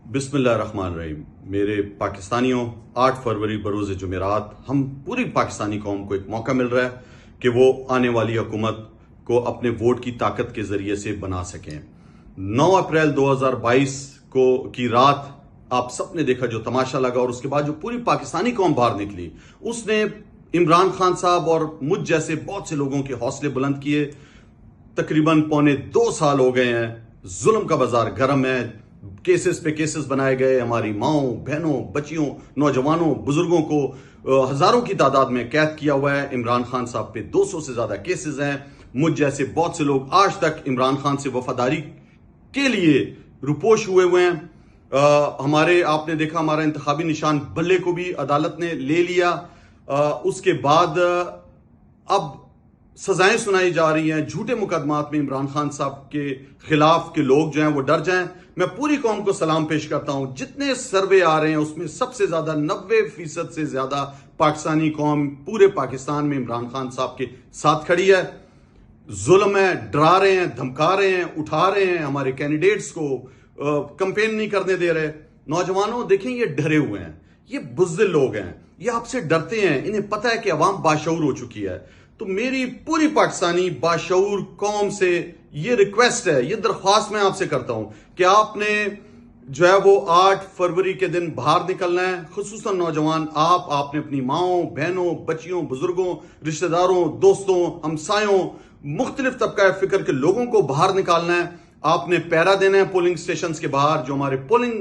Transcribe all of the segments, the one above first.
बिस्मिल्लाहिर्रहमानिर्रहीम। मेरे पाकिस्तानियों, 8 फरवरी बरोज़ जुमेरात हम पूरी पाकिस्तानी कौम को एक मौका मिल रहा है कि वो आने वाली हुकूमत को अपने वोट की ताकत के ज़रिए से बना सकें। 9 अप्रैल 2022 को की रात आप सब ने देखा जो तमाशा लगा, और उसके बाद जो पूरी पाकिस्तानी कौम बाहर निकली, उसने इमरान खान साहब और मुझ जैसे बहुत से लोगों के हौसले बुलंद किए। तकरीबन 2.25 साल हो गए हैं, जुल्म का बाजार गर्म है, केसेस पे केसेस बनाए गए, हमारी माओं, बहनों, बच्चियों, नौजवानों, बुजुर्गों को हजारों की तादाद में कैद किया हुआ है। इमरान खान साहब पे 200 से ज्यादा केसेस हैं। मुझ जैसे बहुत से लोग आज तक इमरान खान से वफादारी के लिए रुपोश हुए हैं। हमारे आपने देखा हमारा इंतखाबी निशान बल्ले को भी अदालत ने ले लिया। उसके बाद अब सजाएं सुनाई जा रही हैं झूठे मुकदमात में। इमरान खान साहब के खिलाफ के लोग जो हैं वो डर जाएं। मैं पूरी कौम को सलाम पेश करता हूं। जितने सर्वे आ रहे हैं उसमें सबसे ज्यादा 90% से ज्यादा पाकिस्तानी कौम पूरे पाकिस्तान में इमरान खान साहब के साथ खड़ी है। जुल्म है, डरा रहे हैं, धमका रहे हैं, उठा रहे हैं, हमारे कैंडिडेट्स को कंपेन नहीं करने दे रहे। नौजवानों देखें, ये डरे हुए हैं, ये बुज़दिल लोग हैं, ये आपसे डरते हैं। इन्हें पता है कि अवाम बाशऊर हो चुकी है। तो मेरी पूरी पाकिस्तानी बाशऊर कौम से ये रिक्वेस्ट है, ये दरख्वास्त मैं आपसे करता हूं कि आपने जो है वो 8 फरवरी के दिन बाहर निकलना है। खुसूसन नौजवान, आपने अपनी माओं, बहनों, बच्चियों, बुजुर्गों, रिश्तेदारों, दोस्तों, हमसायों, मुख्तलिफ तबका फिक्र के लोगों को बाहर निकालना है। आपने पैरा देना है पोलिंग स्टेशन के बाहर। जो हमारे पोलिंग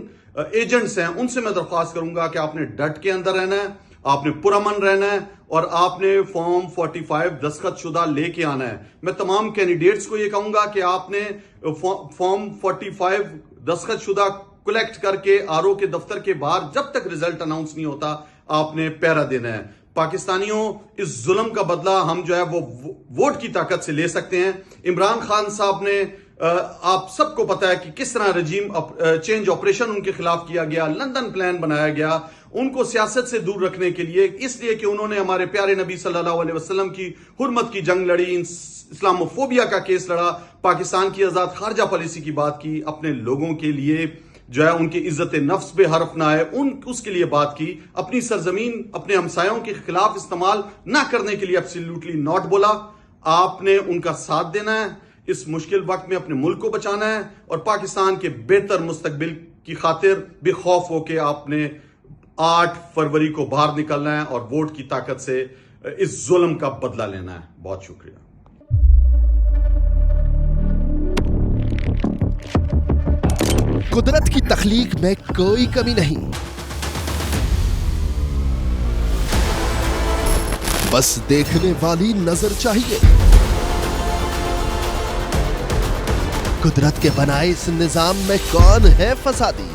एजेंट्स हैं उनसे मैं दरख्वास्त करूंगा कि आपने डट के अंदर रहना है, आपने पुरअमन रहना है, और आपने फॉर्म 45 दस्तखत शुदा लेके आना है। मैं तमाम कैंडिडेट्स को यह कहूंगा कि आपने फॉर्म 45 दस्तखत शुदा कलेक्ट करके आरओ के दफ्तर के बाहर जब तक रिजल्ट अनाउंस नहीं होता आपने पैरा देना है। पाकिस्तानियों, इस जुल्म का बदला हम जो है वो वोट की ताकत से ले सकते हैं। इमरान खान साहब ने आप सबको पता है कि किस तरह रजीम चेंज ऑपरेशन उनके खिलाफ किया गया, लंदन प्लान बनाया गया उनको सियासत से दूर रखने के लिए, इसलिए कि उन्होंने हमारे प्यारे नबी सल्लल्लाहु अलैहि वसल्लम की हुर्मत की जंग लड़ी, इस्लामोफोबिया का केस लड़ा, पाकिस्तान की आजाद खारजा पॉलिसी की बात की, अपने लोगों के लिए जो है उनकी इज्जत नफ्स पे हरफ ना आए उसके लिए बात की, अपनी सरजमीन अपने हमसायों के खिलाफ इस्तेमाल ना करने के लिए एब्सोल्युटली नॉट बोला। आपने उनका साथ देना है, इस मुश्किल वक्त में अपने मुल्क को बचाना है, और पाकिस्तान के बेहतर मुस्तकबिल की खातिर बेखौफ होकर आपने 8 फरवरी को बाहर निकलना है और वोट की ताकत से इस जुल्म का बदला लेना है। बहुत शुक्रिया। कुदरत की तख्लीक में कोई कमी नहीं, बस देखने वाली नजर चाहिए। कुदरत के बनाए इस निजाम में कौन है फसादी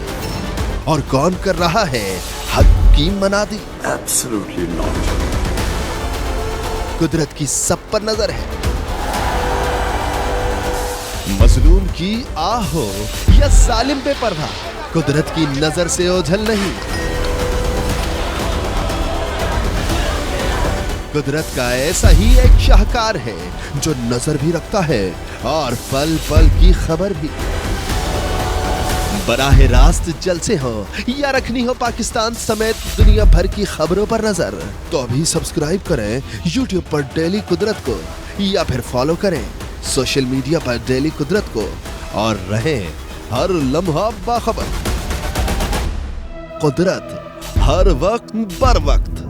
और कौन कर रहा है हक की मनादी? Absolutely not. कुदरत की सब पर नजर है। मजलूम की आह हो या जालिम पे परवाह, कुदरत की नजर से ओझल नहीं। कुदरत का ऐसा ही एक शाहकार है जो नजर भी रखता है और पल पल की खबर भी। बराह रास्त जलसे हो या रखनी हो पाकिस्तान समेत दुनिया भर की खबरों पर नजर, तो अभी सब्सक्राइब करें YouTube पर डेली कुदरत को, या फिर फॉलो करें सोशल मीडिया पर डेली कुदरत को, और रहें हर लम्हा बाखबर। कुदरत हर वक्त बर वक्त।